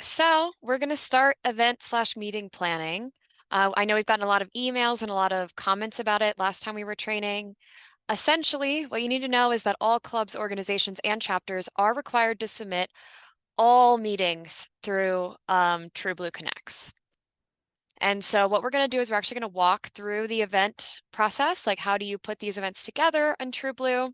So we're going to start event/meeting planning. I know we've gotten a lot of emails and a lot of comments about it last time we were training. Essentially, what you need to know is that all clubs, organizations, and chapters are required to submit all meetings through TrueBlue Connects. And so what we're going to do is we're actually going to walk through the event process, like how do you put these events together in TrueBlue.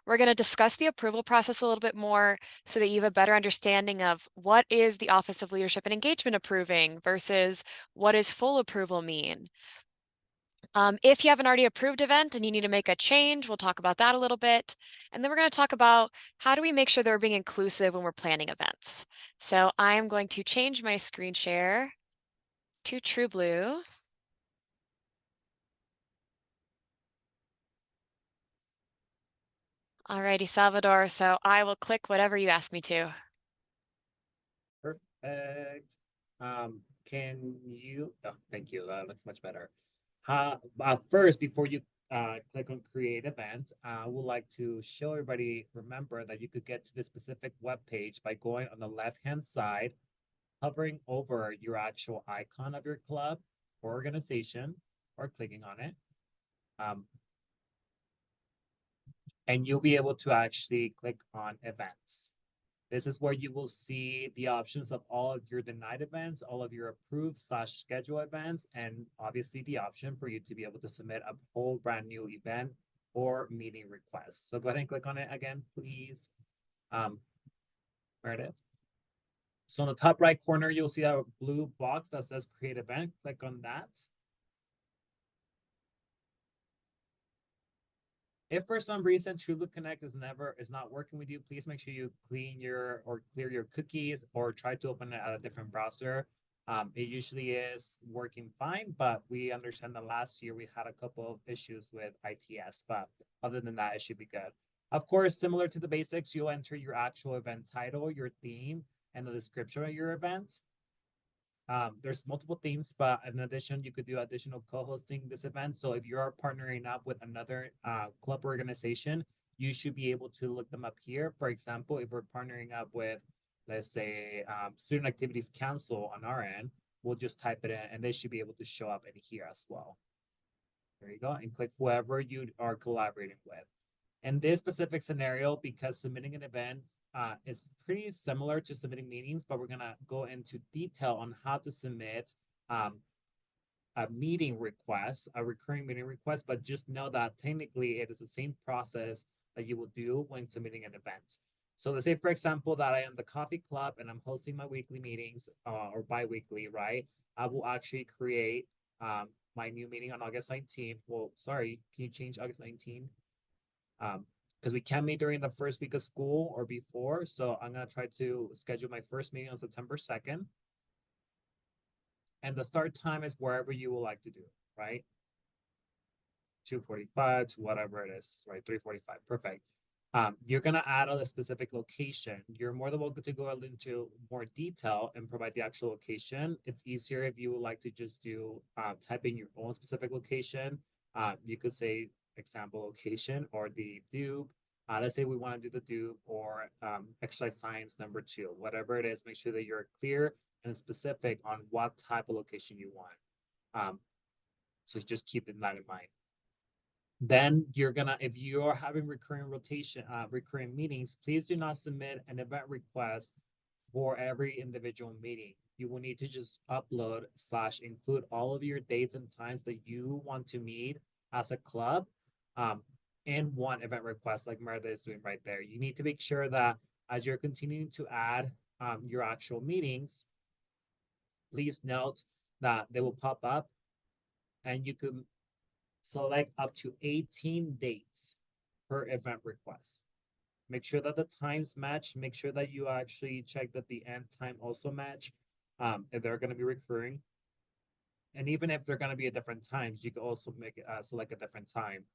We're going to discuss the approval process a little bit more so that you have a better understanding of what is the Office of Leadership and Engagement approving versus what does full approval mean. If you have an already approved event and you need to make a change, we'll talk about that a little bit. And then we're going to talk about how do we make sure that we're being inclusive when we're planning events. So I'm going to change my screen share to TrueBlue. Alrighty, Salvador. So I will click whatever you ask me to. Perfect. Can you, oh, thank you. Looks much better. First, before you click on create event, I would like to show everybody, remember that you could get to this specific web page by going on the left-hand side, hovering over your actual icon of your club or organization, or clicking on it. And you'll be able to actually click on events. This is where you will see the options of all of your denied events, all of your approved/schedule events, and obviously the option for you to be able to submit a whole brand new event or meeting request. So go ahead and click on it again, please. Meredith. So in the top right corner, you'll see a blue box that says create event. Click on that. If for some reason TrueBlue Connect is not working with you, please make sure you clear your cookies or try to open it at a different browser. It usually is working fine, but we understand that last year we had a couple of issues with ITS, but other than that, it should be good. Of course, similar to the basics, you'll enter your actual event title, your theme, and the description of your event. There's multiple themes, but in addition, you could do additional co-hosting this event. So if you are partnering up with another club organization, you should be able to look them up here. For example, if we're partnering up with, let's say, Student Activities Council on our end, we'll just type it in and they should be able to show up in here as well. There you go, and click whoever you are collaborating with. In this specific scenario, because submitting an event it's pretty similar to submitting meetings, but we're gonna go into detail on how to submit a meeting request, a recurring meeting request, but just know that technically it is the same process that you will do when submitting an event. So let's say, for example, that I am the coffee club and I'm hosting my weekly meetings or bi-weekly, right? I will actually create my new meeting on August 19th. Well, sorry, can you change August 19th? Because we can't meet during the first week of school or before. So I'm going to try to schedule my first meeting on September 2nd. And the start time is wherever you would like to do, right? 2:45 to whatever it is, right? 3:45, perfect. You're going to add a specific location. You're more than welcome to go into more detail and provide the actual location. It's easier if you would like to just do type in your own specific location. You could say example location or the DUB. Let's say we want to do the DUB or exercise science number 2, whatever it is, make sure that you're clear and specific on what type of location you want. So just keep that in mind. Then you're gonna, if you are having recurring meetings, please do not submit an event request for every individual meeting. You will need to just upload/include all of your dates and times that you want to meet as a club in one event request like Meredith is doing right there. You need to make sure that as you're continuing to add your actual meetings, please note that they will pop up and you can select up to 18 dates per event request. Make sure that the times match. Make sure that you actually check that the end time also match if they're going to be recurring. And even if they're going to be at different times, you can also make it select a different time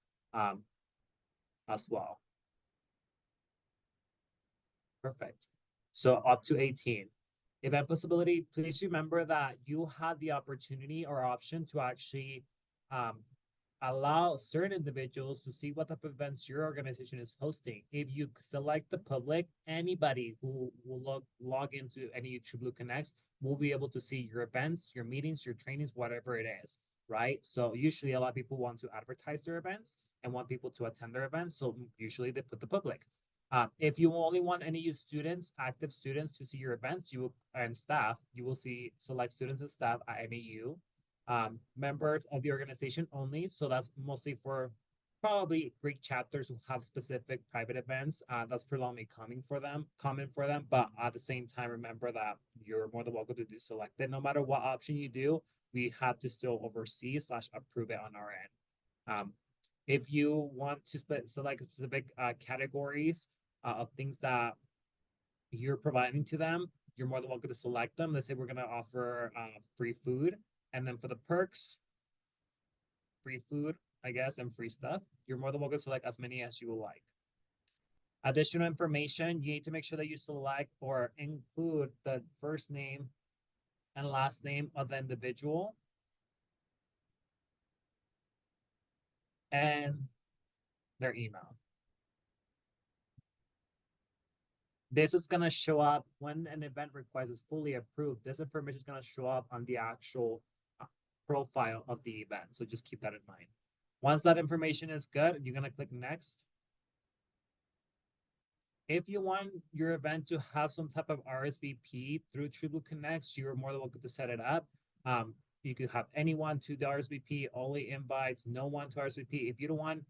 as well. Perfect. So up to 18. Event possibility, please remember that you had the opportunity or option to actually allow certain individuals to see what type of events your organization is hosting. If you select the public, anybody who will log into any TrueBlue Connects will be able to see your events, your meetings, your trainings, whatever it is, right? So usually a lot of people want to advertise their events and want people to attend their events. So usually they put the public. If you only want any students, active students to see your events, you will, and staff, you will see select students and staff at MAU, members of the organization only. So that's mostly for probably Greek chapters who have specific private events. That's predominantly common for them. But at the same time, remember that you're more than welcome to do selected. No matter what option you do, we have to still oversee slash approve it on our end. If you want to select specific categories of things that you're providing to them, you're more than welcome to select them. Let's say we're going to offer free food. And then for the perks, free food, I guess, and free stuff, you're more than welcome to select as many as you would like. Additional information, you need to make sure that you select or include the first name and last name of the individual and their email. This is going to show up when an event request is fully approved. This information is going to show up on the actual profile of the event. So just keep that in mind. Once that information is good, you're going to click next. If you want your event to have some type of RSVP through TrueBlue Connects, you're more than welcome to set it up. You could have anyone to the RSVP, only invites, no one to RSVP. If you don't want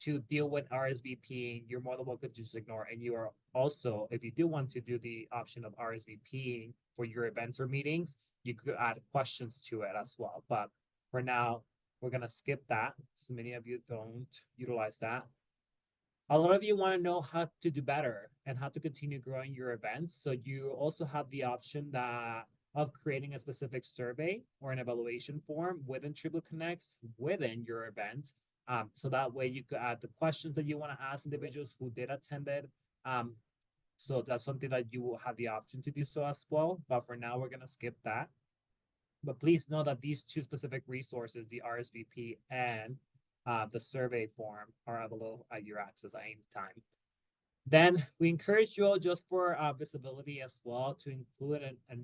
to deal with RSVP, you're more than welcome to just ignore. And you are also, if you do want to do the option of RSVP for your events or meetings, you could add questions to it as well. But for now, we're going to skip that. So many of you don't utilize that. A lot of you want to know how to do better and how to continue growing your events. So you also have the option that of creating a specific survey or an evaluation form within TrueBlue Connects within your event. So that way you could add the questions that you want to ask individuals who did attend it. So that's something that you will have the option to do so as well. But for now, we're going to skip that. But please know that these two specific resources, the RSVP and the survey form, are available at your access at any time. Then we encourage you all, just for visibility as well, to include and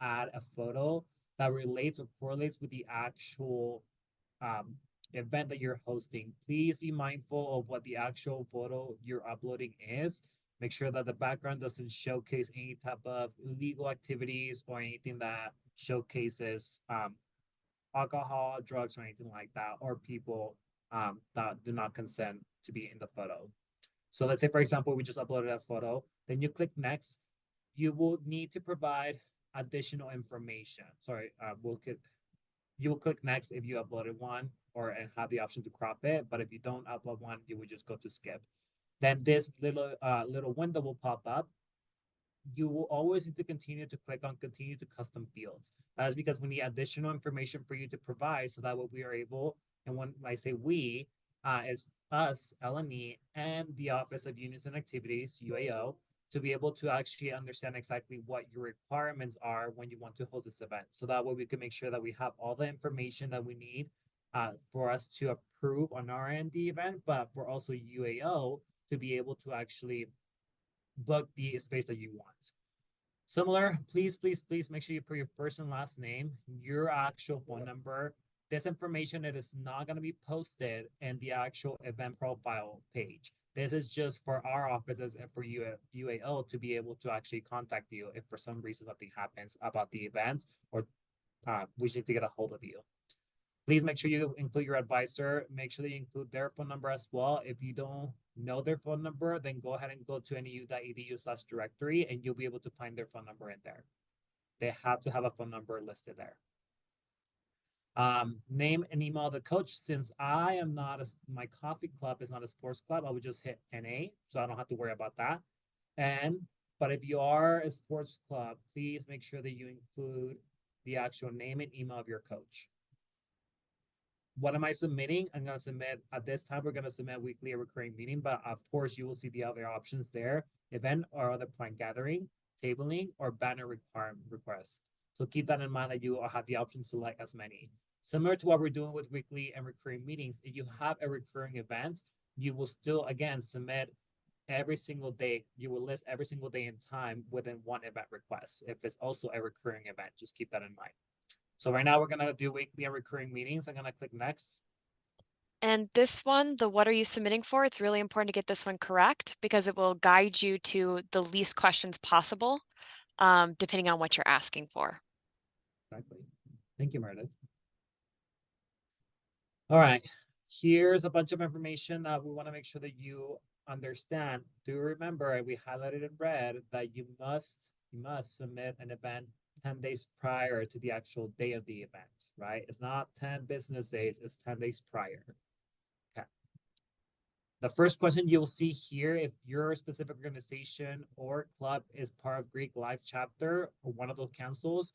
add a photo that relates or correlates with the actual event that you're hosting. Please be mindful of what the actual photo you're uploading is. Make sure that the background doesn't showcase any type of illegal activities or anything that showcases alcohol, drugs, or anything like that, or people that do not consent to be in the photo. So let's say, for example, we just uploaded a photo, then you click next. You will need to provide additional information. Sorry, you will click next if you uploaded one and have the option to crop it. But if you don't upload one, you would just go to skip. Then this little window will pop up. You will always need to continue to click on continue to custom fields. That is because we need additional information for you to provide, so that way we are able, and when I say we, is us, LME, and the Office of Unions and Activities, UAO, to be able to actually understand exactly what your requirements are when you want to host this event. So that way we can make sure that we have all the information that we need for us to approve on our end the event, but for also UAO to be able to actually book the space that you want. Similar, please make sure you put your first and last name, your actual phone number. This information, it is not going to be posted in the actual event profile page. This is just for our offices and for UAO to be able to actually contact you if for some reason something happens about the event, or we need to get a hold of you. Please make sure you include your advisor. Make sure that you include their phone number as well. If you don't know their phone number, then go ahead and go to neu.edu/directory and you'll be able to find their phone number in there. They have to have a phone number listed there. Name and email of the coach. Since I am not my coffee club is not a sports club, I would just hit NA, so I don't have to worry about that. But if you are a sports club, please make sure that you include the actual name and email of your coach. What am I submitting? I'm going to submit, at this time, we're going to submit weekly or recurring meeting, but of course you will see the other options there: event or other planned gathering, tabling, or banner request. So keep that in mind that you will have the option to select as many. Similar to what we're doing with weekly and recurring meetings, if you have a recurring event, you will still, again, submit every single day. You will list every single day and time within one event request. If it's also a recurring event, just keep that in mind. So right now we're going to do weekly and recurring meetings. I'm going to click next. And this one, the what are you submitting for? It's really important to get this one correct because it will guide you to the least questions possible, depending on what you're asking for. Exactly. Thank you, Meredith. All right. Here's a bunch of information that we want to make sure that you understand. Do remember, we highlighted in red that you must submit an event 10 days prior to the actual day of the event, right? It's not 10 business days, it's 10 days prior. Okay. The first question you'll see here, if your specific organization or club is part of Greek Life chapter or one of those councils,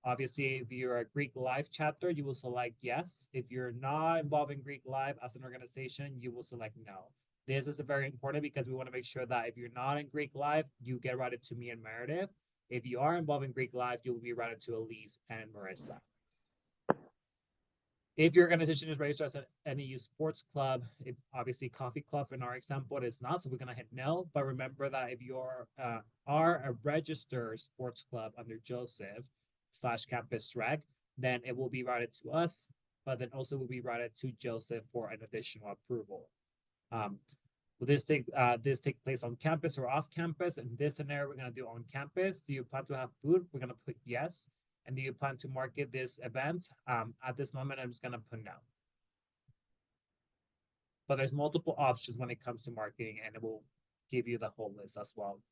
obviously, if you're a Greek Life chapter, you will select yes. If you're not involved in Greek Life as an organization, you will select no. This is very important because we want to make sure that if you're not in Greek Life, you get routed to me and Meredith. If you are involved in Greek Life, you will be routed to Elise and Marissa. If your organization is registered as an NEU sports club, if obviously coffee club in our example, it is not, so we're gonna hit no. But remember that if you are a registered sports club under Joseph / campus reg, then it will be routed to us, but then also will be routed to Joseph for an additional approval. Will this take place on campus or off campus? In this scenario, we're gonna do on campus. Do you plan to have food? We're gonna put yes. And do you plan to market this event? At this moment, I'm just gonna put no. But there's multiple options when it comes to marketing, and it will give you the whole list as well.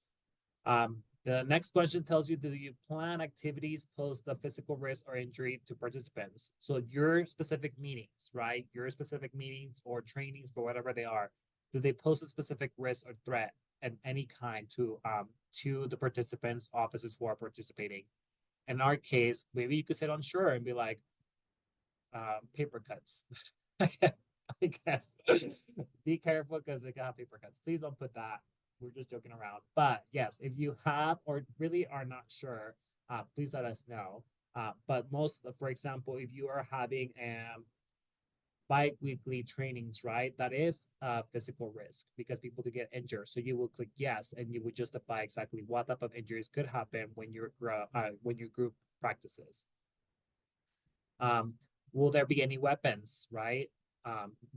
The next question tells you, do you plan activities pose the physical risk or injury to participants? So your specific meetings, right? Your specific meetings or trainings or whatever they are, do they pose a specific risk or threat of any kind to the participants, officers who are participating? In our case, maybe you could sit unsure and be like, paper cuts. I guess. Be careful because they got paper cuts. Please don't put that. We're just joking around. But yes, if you have or really are not sure, please let us know. But for example, if you are having bi-weekly trainings, right? That is a physical risk because people could get injured. So you will click yes, and you would justify exactly what type of injuries could happen when your group practices. Will there be any weapons, right?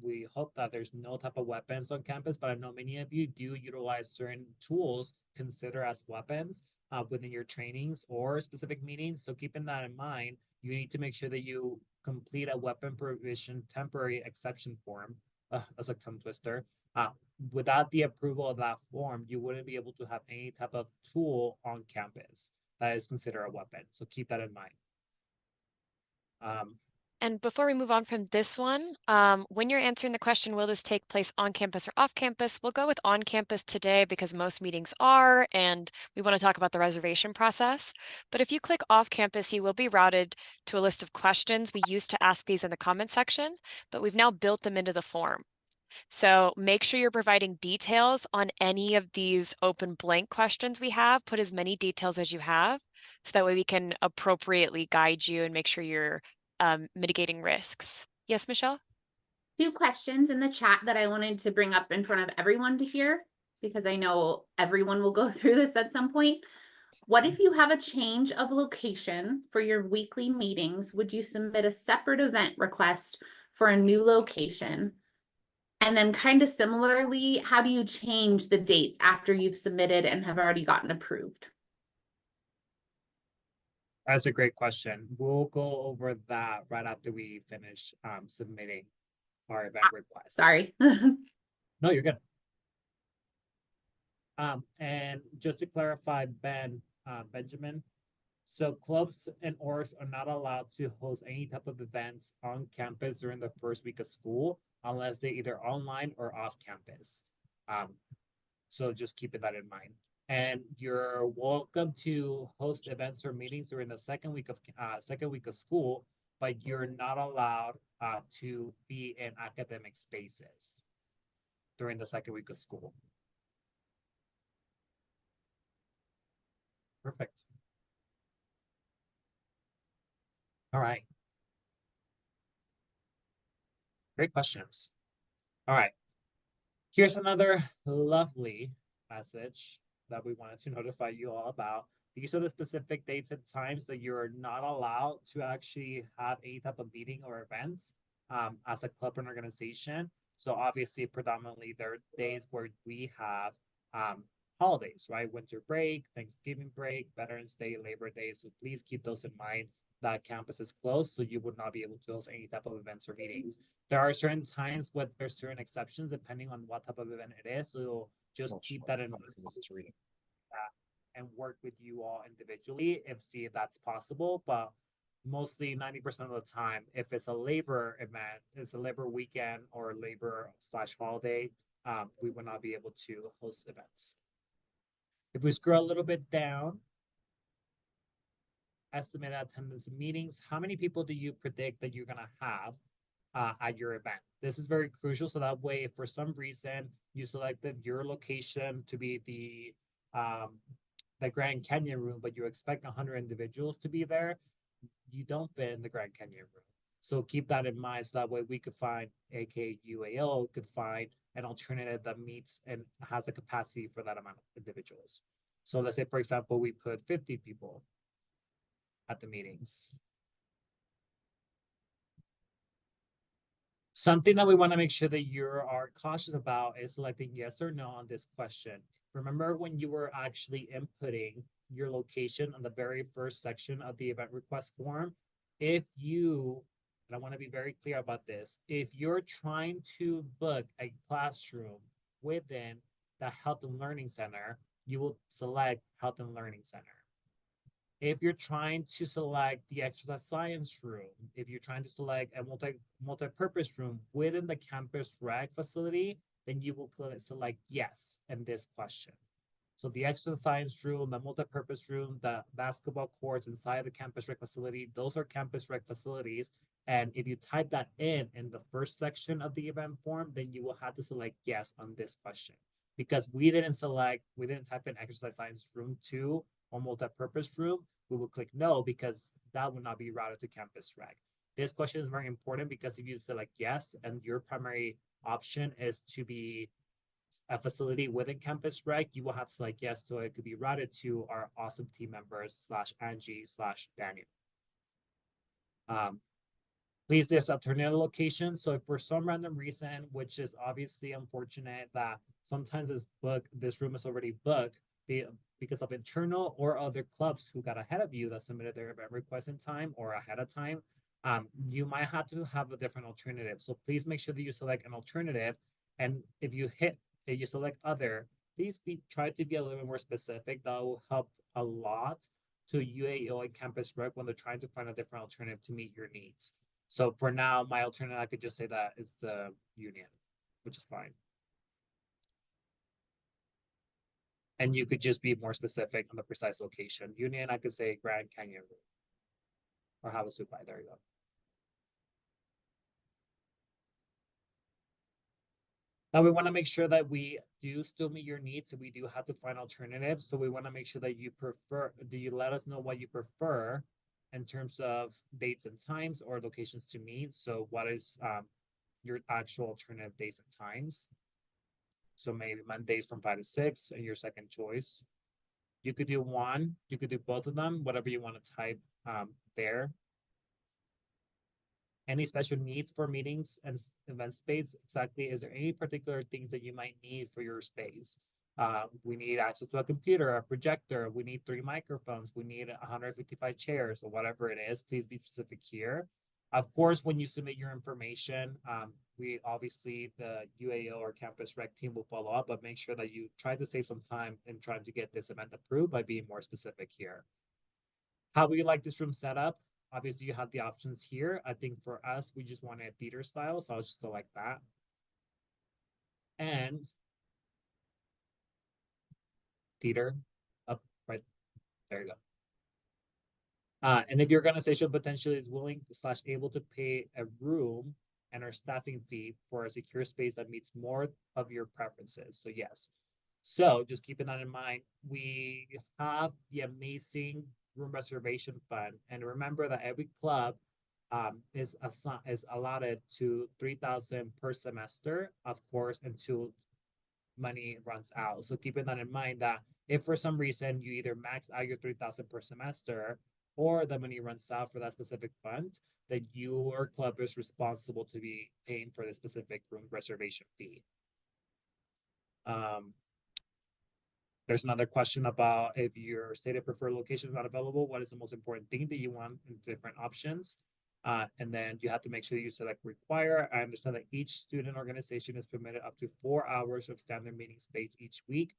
We hope that there's no type of weapons on campus, but I know many of you do utilize certain tools considered as weapons within your trainings or specific meetings. So keeping that in mind, you need to make sure that you complete a weapon provision temporary exception form. That's a tongue twister. Without the approval of that form, you wouldn't be able to have any type of tool on campus that is considered a weapon. So keep that in mind. And before we move on from this one, when you're answering the question, will this take place on campus or off campus? We'll go with on campus today because most meetings are, and we want to talk about the reservation process. But if you click off campus, you will be routed to a list of questions. We used to ask these in the comment section, but we've now built them into the form. So make sure you're providing details on any of these open blank questions we have. Put as many details as you have, so that way we can appropriately guide you and make sure you're mitigating risks. Yes, Michelle? Two questions in the chat that I wanted to bring up in front of everyone to hear, because I know everyone will go through this at some point. What if you have a change of location for your weekly meetings? Would you submit a separate event request for a new location? And then kind of similarly, how do you change the dates after you've submitted and have already gotten approved? That's a great question. We'll go over that right after we finish submitting our event request. Sorry. No, you're good. And just to clarify, Benjamin, so clubs and orgs are not allowed to host any type of events on campus during the first week of school unless they're either online or off campus. So just keeping that in mind. And you're welcome to host events or meetings during the second week of school, but you're not allowed to be in academic spaces during the second week of school. Perfect. All right. Great questions. All right. Here's another lovely message that we wanted to notify you all about. These are the specific dates and times that you're not allowed to actually have any type of meeting or events as a club and organization. So obviously, predominantly, there are days where we have holidays, right? Winter break, Thanksgiving break, Veterans Day, Labor Day. So please keep those in mind that campus is closed, so you would not be able to host any type of events or meetings. There are certain times where there's certain exceptions depending on what type of event it is. So just keep that in mind and work with you all individually if see if that's possible. But mostly 90% of the time, if it's a labor event, it's a labor weekend or labor/holiday, we will not be able to host events. If we scroll a little bit down, estimated attendance in meetings, how many people do you predict that you're gonna have at your event? This is very crucial. So that way, if for some reason you selected your location to be the Grand Canyon room, but you expect 100 individuals to be there, you don't fit in the Grand Canyon room. So keep that in mind. So that way we could find, aka UAO, could find an alternative that meets and has a capacity for that amount of individuals. So let's say, for example, we put 50 people at the meetings. Something that we want to make sure that you are cautious about is selecting yes or no on this question. Remember when you were actually inputting your location on the very first section of the event request form, if you, and I want to be very clear about this, if you're trying to book a classroom within the Health and Learning Center, you will select Health and Learning Center. If you're trying to select the exercise science room, if you're trying to select a multi-purpose room within the campus rec facility, then you will select yes in this question. So the exercise science room, the multi-purpose room, the basketball courts inside the campus rec facility, those are campus rec facilities. And if you type that in the first section of the event form, then you will have to select yes on this question. Because we didn't type in exercise science room 2 or multi-purpose room, we will click no because that would not be routed to campus rec. This question is very important because if you select yes and your primary option is to be a facility within campus rec, you will have to select yes so it could be routed to our awesome team members /Angie/Daniel. Please, there's alternative locations. So if for some random reason, which is obviously unfortunate that sometimes this room is already booked because of internal or other clubs who got ahead of you that submitted their event request in time or ahead of time, you might have to have a different alternative. So please make sure that you select an alternative. And if you select other, please try to be a little bit more specific. That will help a lot to UAO and campus rec when they're trying to find a different alternative to meet your needs. So for now, my alternative, I could just say that it's the Union, which is fine. And you could just be more specific on the precise location. Union, I could say Grand Canyon or Havasupai. There you go. Now we want to make sure that we do still meet your needs. So we do have to find alternatives. So we want to make sure that you let us know what you prefer in terms of dates and times or locations to meet. So what is your actual alternative days and times? So maybe Mondays from 5 to 6 and your second choice. You could do one, you could do both of them, whatever you want to type there. Any special needs for meetings and event space? Exactly. Is there any particular things that you might need for your space? We need access to a computer, a projector. We need 3 microphones. We need 155 chairs or whatever it is. Please be specific here. Of course, when you submit your information, we obviously, the UAO or campus rec team will follow up, but make sure that you try to save some time in trying to get this event approved by being more specific here. How would you like this room set up? Obviously, you have the options here. I think for us, we just want a theater style, so I'll just select that. And theater up right there you go. And if your organization potentially is willing / able to pay a room and our staffing fee for a secure space that meets more of your preferences. So yes. So just keeping that in mind, we have the amazing room reservation fund. And remember that every club is allotted to 3,000 per semester, of course, until money runs out. So keeping that in mind that if for some reason you either max out your 3,000 per semester or the money runs out for that specific fund, then your club is responsible to be paying for the specific room reservation fee. There's another question about if your stated preferred location is not available, what is the most important thing that you want in different options? And then you have to make sure you select require. I understand that each student organization is permitted up to 4 hours of standard meeting space each week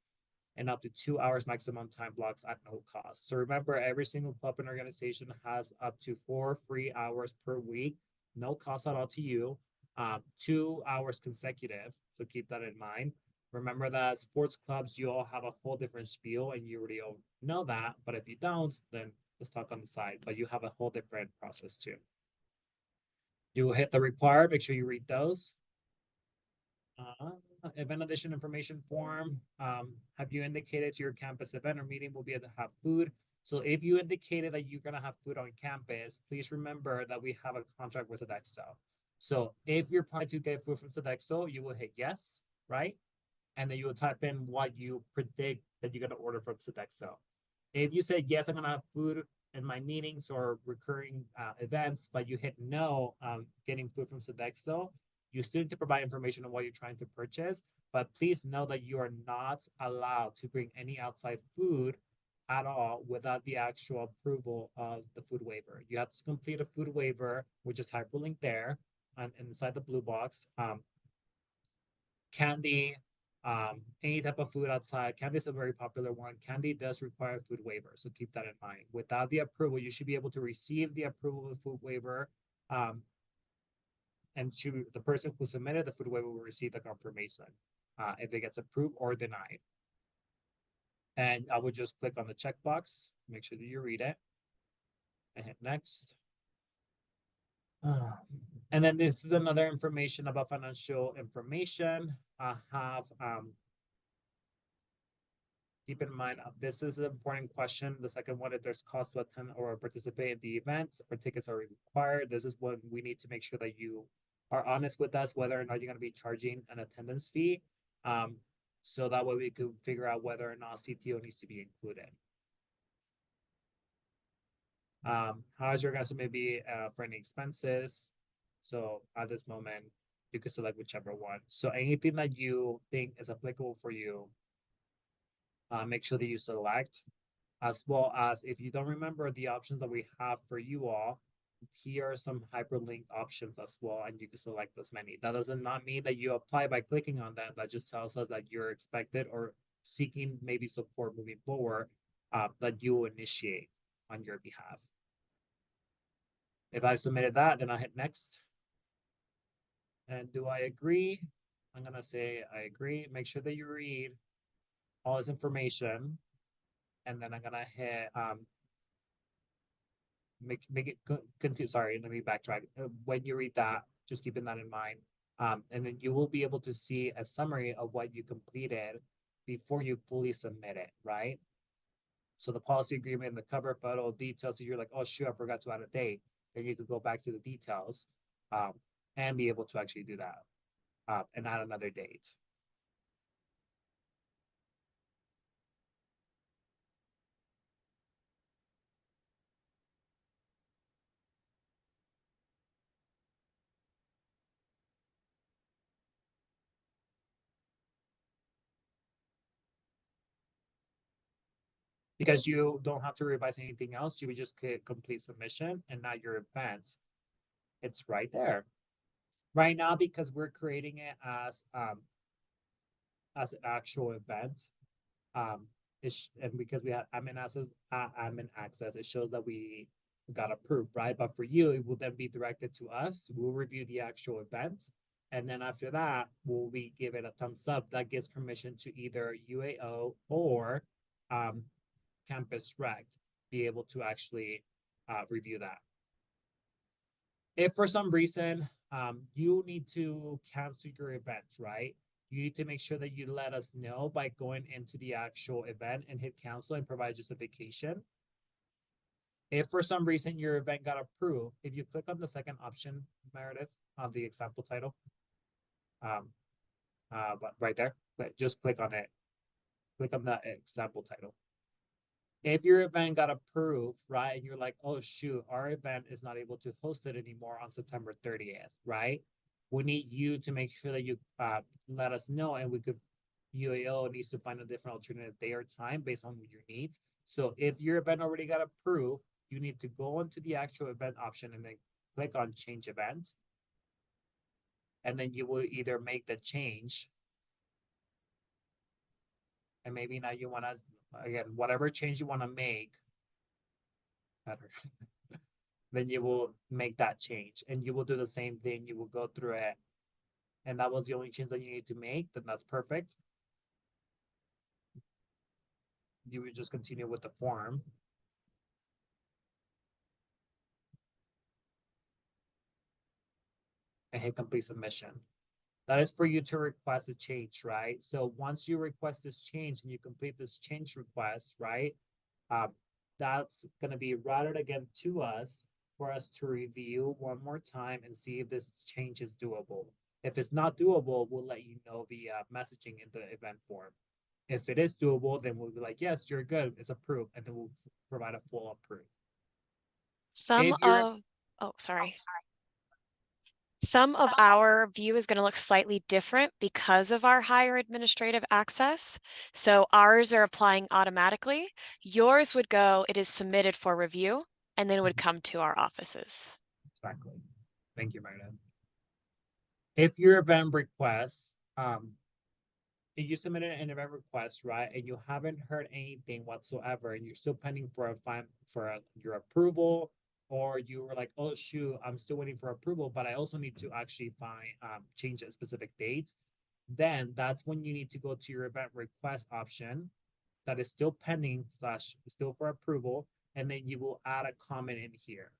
and up to 2 hours maximum time blocks at no cost. So remember, every single club and organization has up to 4 free hours per week, no cost at all to you, 2 hours consecutive. So keep that in mind. Remember that sports clubs, you all have a whole different spiel and you already all know that. But if you don't, then let's talk on the side. But you have a whole different process too. You will hit the required, make sure you read those. Event addition information form. Have you indicated to your campus event or meeting will be able to have food? So if you indicated that you're gonna have food on campus, please remember that we have a contract with Sodexo. So if you're planning to get food from Sodexo, you will hit yes, right? And then you will type in what you predict that you're gonna order from Sodexo. If you said yes, I'm gonna have food in my meetings or recurring events, but you hit no, getting food from Sodexo, you still need to provide information on what you're trying to purchase, but please know that you are not allowed to bring any outside food at all without the actual approval of the food waiver. You have to complete a food waiver, which is hyperlinked there and inside the blue box. Candy, any type of food outside. Candy is a very popular one. Candy does require food waiver, so keep that in mind. Without the approval, you should be able to receive the approval of the food waiver, and the person who submitted the food waiver will receive the confirmation if it gets approved or denied. And I would just click on the checkbox, make sure that you read it, and hit next. And then this is another information about financial information. I have keep in mind, this is an important question. The second one, if there's cost to attend or participate in the event or tickets are required, this is when we need to make sure that you are honest with us whether or not you're going to be charging an attendance fee. So that way we could figure out whether or not CTO needs to be included. How is your guys maybe for any expenses? So at this moment, you could select whichever one. So anything that you think is applicable for you, make sure that you select, as well as if you don't remember the options that we have for you all, here are some hyperlinked options as well, and you can select as many. That does not mean that you apply by clicking on them. That just tells us that you're expected or seeking maybe support moving forward, that you will initiate on your behalf. If I submitted that, then I hit next. And do I agree? I'm gonna say I agree. Make sure that you read all this information, and then I'm gonna hit make it continue. Sorry, let me backtrack. When you read that, just keeping that in mind, and then you will be able to see a summary of what you completed before you fully submit it, right? So the policy agreement, the cover photo details. So you're like, oh shoot, I forgot to add a date. Then you could go back to the details, and be able to actually do that, and add another date. Because you don't have to revise anything else. You would just click complete submission, and now your event, it's right there. Right now, because we're creating it as an actual event, and because we have admin access, it shows that we got approved, right? But for you, it will then be directed to us. We'll review the actual event, and then after that, we give it a thumbs up. That gives permission to either UAO or Campus Rec be able to actually review that. If for some reason you need to cancel your event, right? You need to make sure that you let us know by going into the actual event and hit cancel and provide justification. If for some reason your event got approved, if you click on the second option, Meredith, on the example title, but right there, just click on it. Click on the example title. If your event got approved, right, and you're like, oh shoot, our event is not able to host it anymore on September 30th, right? We need you to make sure that you let us know, and we could UAO needs to find a different alternative day or time based on your needs. So if your event already got approved, you need to go into the actual event option and then click on change event. And then you will either make the change. And maybe now you want to, again, whatever change you want to make, better. Then you will make that change and you will do the same thing. You will go through it. And that was the only change that you need to make, then that's perfect. You would just continue with the form. And hit complete submission. That is for you to request a change, right? So once you request this change and you complete this change request, right? That's going to be routed again to us for us to review one more time and see if this change is doable. If it's not doable, we'll let you know via messaging in the event form. If it is doable, then we'll be like, yes, you're good, it's approved, and then we'll provide a full approve. Some If you're of, oh, sorry. Some of our view is going to look slightly different because of our higher administrative access. So ours are applying automatically. Yours would go, it is submitted for review, and then it would come to our offices. Exactly. Thank you, Meredith. If your event request, if you submitted an event request, right, and you haven't heard anything whatsoever, and you're still pending for your approval, or you were like, oh shoot, I'm still waiting for approval, but I also need to actually change a specific date, then that's when you need to go to your event request option that is still pending / still for approval, and then you will add a comment in here.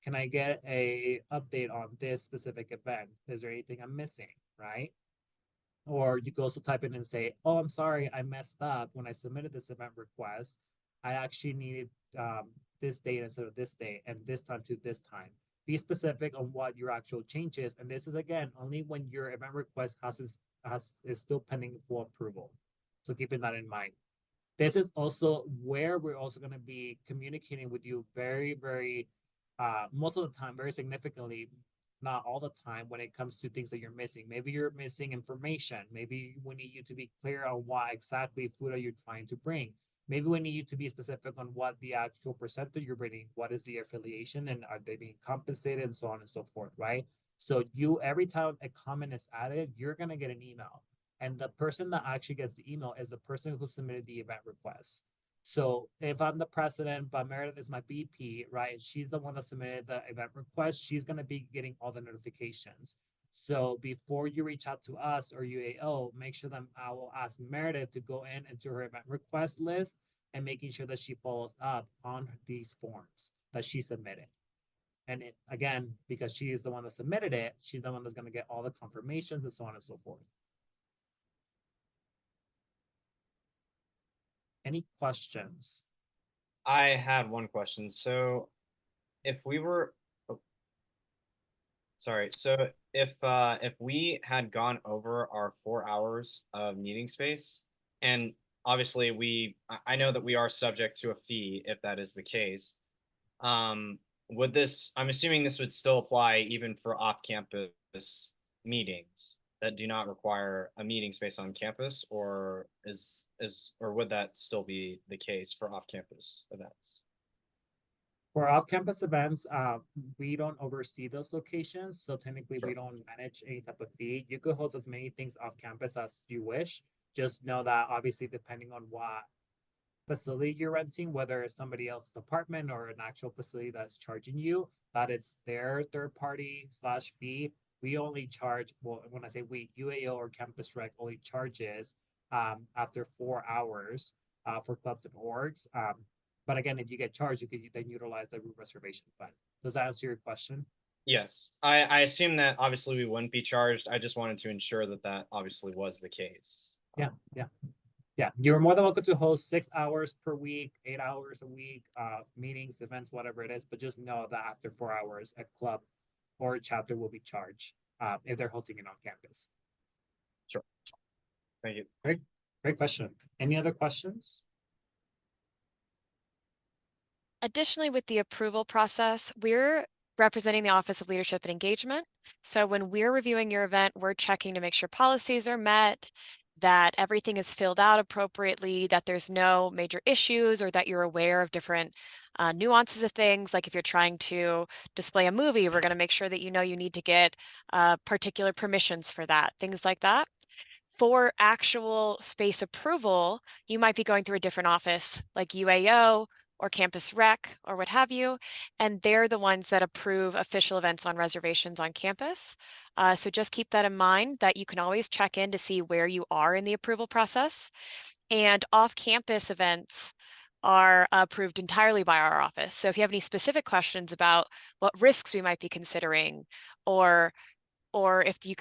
Can I get a update on this specific event? Is there anything I'm missing, right? Or you can also type in and say, oh, I'm sorry, I messed up when I submitted this event request. I actually needed this date instead of this date and this time to this time. Be specific on what your actual change is. And this is, again, only when your event request is still pending for approval. So keeping that in mind. This is also where we're also going to be communicating with you very, very, most of the time, very significantly, not all the time, when it comes to things that you're missing. Maybe you're missing information. Maybe we need you to be clear on what exactly food are you trying to bring. Maybe we need you to be specific on what the actual percentage you're bringing, what is the affiliation, and are they being compensated, and so on and so forth, right? So every time a comment is added, you're going to get an email. And the person that actually gets the email is the person who submitted the event request. So if I'm the president, but Meredith is my BP, right? She's the one that submitted the event request. She's going to be getting all the notifications. So before you reach out to us or UAO, make sure that I will ask Meredith to go in into her event request list and making sure that she follows up on these forms that she submitted. And again, because she is the one that submitted it, she's the one that's going to get all the confirmations and so on and so forth. Any questions? I had one question. So if we were, oh, sorry. So if we had gone over our 4 hours of meeting space, and obviously I know that we are subject to a fee if that is the case. Would this, I'm assuming this would still apply even for off-campus meetings that do not require a meeting space on campus, or would that still be the case for off-campus events? For off-campus events, we don't oversee those locations, so technically we don't manage any type of fee. You could host as many things off-campus as you wish. Just know that obviously depending on what facility you're renting, whether it's somebody else's apartment or an actual facility that's charging you, that it's their third-party / fee. We only charge, well, when I say we, UAO or Campus Rec only charges after 4 hours for clubs and orgs. But again, if you get charged, you can then utilize the room reservation fund. Does that answer your question? Yes, I assume that obviously we wouldn't be charged. I just wanted to ensure that that obviously was the case. Yeah, yeah. Yeah, you're more than welcome to host 6 hours per week, 8 hours a week, meetings, events, whatever it is. But just know that after 4 hours, a club or a chapter will be charged if they're hosting it on campus. Sure. Thank you. Great question. Any other questions? Additionally, with the approval process, we're representing the Office of Leadership and Engagement. So when we're reviewing your event, we're checking to make sure policies are met, that everything is filled out appropriately, that there's no major issues, or that you're aware of different nuances of things. Like if you're trying to display a movie, we're going to make sure that you know you need to get particular permissions for that, things like that. For actual space approval, you might be going through a different office like UAO or Campus Rec or what have you, and they're the ones that approve official events on reservations on campus. So just keep that in mind, that you can always check in to see where you are in the approval process. And off-campus events are approved entirely by our office. So if you have any specific questions about what risks we might be considering, or if we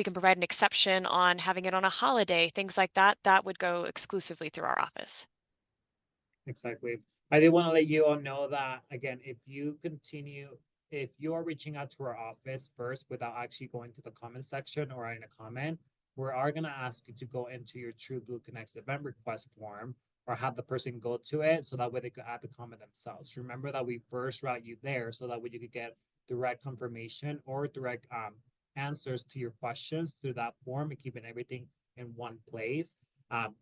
can provide an exception on having it on a holiday, things like that, that would go exclusively through our office. Exactly. I did want to let you all know that, again, if you are reaching out to our office first without actually going to the comment section or writing a comment, we are going to ask you to go into your True Blue Connects event request form or have the person go to it so that way they could add the comment themselves. Remember that we first route you there so that way you could get direct confirmation or direct answers to your questions through that form and keeping everything in one place.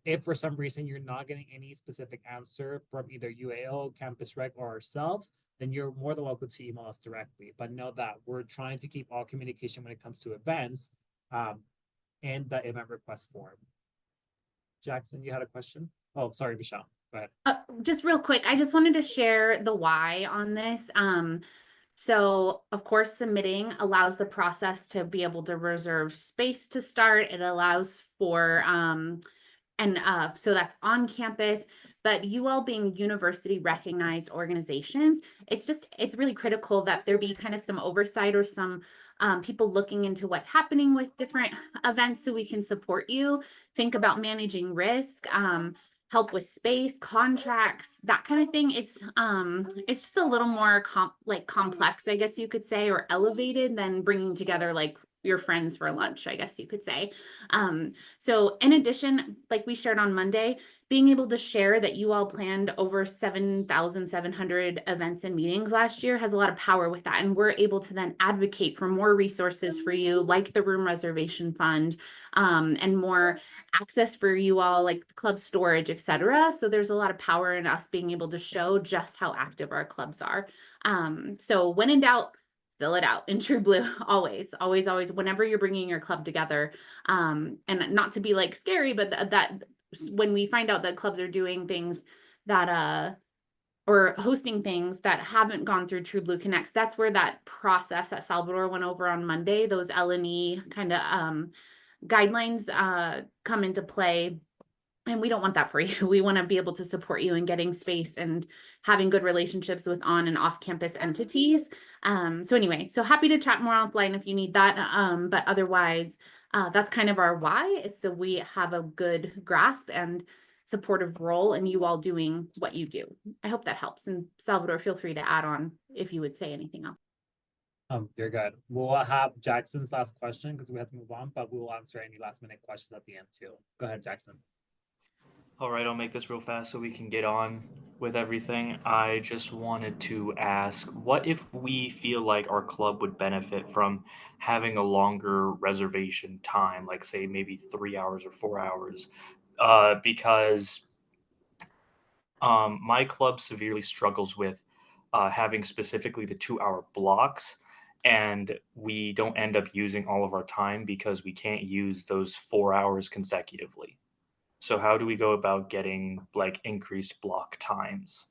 If for some reason you're not getting any specific answer from either UAO, Campus Rec, or ourselves, then you're more than welcome to email us directly. But know that we're trying to keep all communication when it comes to events in the event request form. Jackson, you had a question? Oh, sorry, Michelle. Go ahead. Just real quick, I just wanted to share the why on this. So of course, submitting allows the process to be able to reserve space to start. It allows for, so that's on campus, but you all being university recognized organizations, it's really critical that there be kind of some oversight or some people looking into what's happening with different events so we can support you, think about managing risk, help with space, contracts, that kind of thing. It's just a little more complex, I guess you could say, or elevated than bringing together like your friends for lunch, I guess you could say. So in addition, like we shared on Monday, being able to share that you all planned over 7,700 events and meetings last year has a lot of power with that. And we're able to then advocate for more resources for you, like the room reservation fund, and more access for you all, like club storage, etc. So there's a lot of power in us being able to show just how active our clubs are. So when in doubt, fill it out in True Blue. Always, whenever you're bringing your club together. And not to be like scary, but that when we find out that clubs are doing things that or hosting things that haven't gone through True Blue Connects, that's where that process that Salvador went over on Monday, those L&E kind of guidelines come into play. And we don't want that for you. We want to be able to support you in getting space and having good relationships with on and off campus entities. So anyway, so happy to chat more offline if you need that. But otherwise, that's kind of our why, is so we have a good grasp and supportive role in you all doing what you do. I hope that helps. And Salvador, feel free to add on if you would say anything else. You're good. We'll have Jackson's last question because we have to move on, but we will answer any last minute questions at the end too. Go ahead, Jackson. All right, I'll make this real fast so we can get on with everything. I just wanted to ask, what if we feel like our club would benefit from having a longer reservation time, like say maybe 3 hours or 4 hours? Because my club severely struggles with having specifically the 2 hour blocks, and we don't end up using all of our time because we can't use those 4 hours consecutively. So how do we go about getting like increased block times?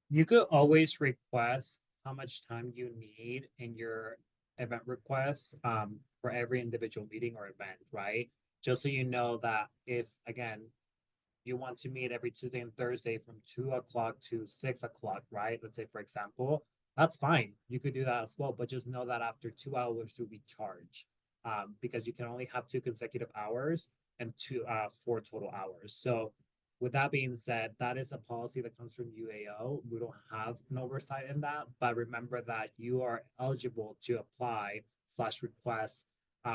You could always request how much time you need in your event request for every individual meeting or event, right? Just so you know that if, again, you want to meet every Tuesday and Thursday from 2 o'clock to 6 o'clock, right? Let's say, for example, that's fine. You could do that as well, but just know that after 2 hours, you'll be charged because you can only have 2 consecutive hours and 4 total hours. So with that being said, that is a policy that comes from UAO. We don't have an oversight in that, but remember that you are eligible to apply / request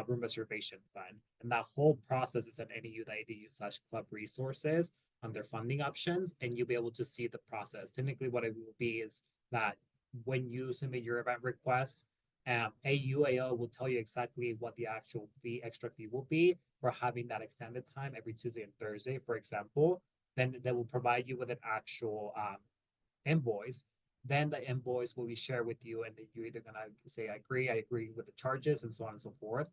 room reservation fund. And that whole process is at nau.edu /club resources under funding options, and you'll be able to see the process. Technically, what it will be is that when you submit your event request, AUAO will tell you exactly what the actual extra fee will be for having that extended time every Tuesday and Thursday, for example. Then they will provide you with an actual invoice. Then the invoice will be shared with you, and then you're either gonna say, I agree with the charges, and so on and so forth.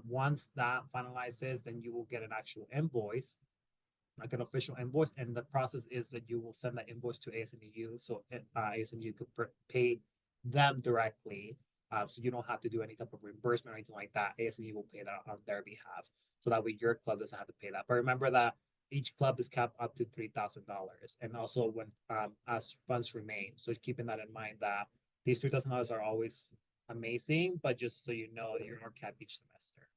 Once that finalizes, then you will get an actual invoice, like an official invoice, and the process is that you will send that invoice to ASMU, so ASMU could pay them directly, so you don't have to do any type of reimbursement or anything like that. ASMU will pay that on their behalf, so that way your club doesn't have to pay that. But remember that each club is capped up to $3,000, and also when as funds remain. So keeping that in mind, that these $3,000 are always amazing, but just so you know, you're not capped each semester.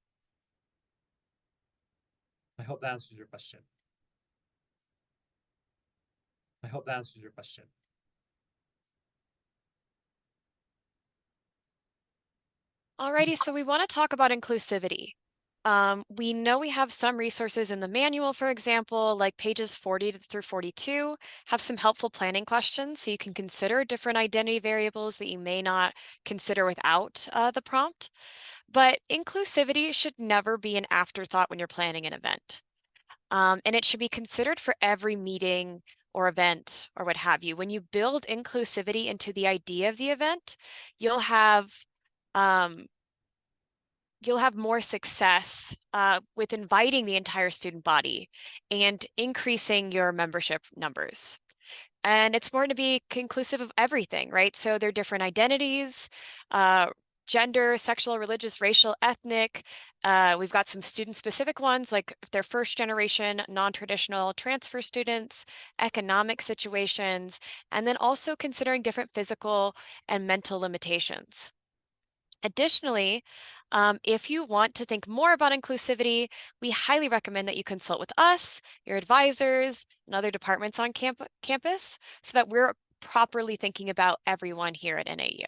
I hope that answers your question. I hope that answers your question. Alrighty, so we want to talk about inclusivity. We know we have some resources in the manual, for example, like pages 40 through 42 have some helpful planning questions, so you can consider different identity variables that you may not consider without the prompt. But inclusivity should never be an afterthought when you're planning an event. And it should be considered for every meeting or event or what have you. When you build inclusivity into the idea of the event, you'll have more success with inviting the entire student body and increasing your membership numbers. And it's important to be inclusive of everything, right? So there are different identities, gender, sexual, religious, racial, ethnic. We've got some student-specific ones, like if they're first-generation, non-traditional transfer students, economic situations, and then also considering different physical and mental limitations. Additionally, if you want to think more about inclusivity, we highly recommend that you consult with us, your advisors, and other departments on campus so that we're properly thinking about everyone here at NAU.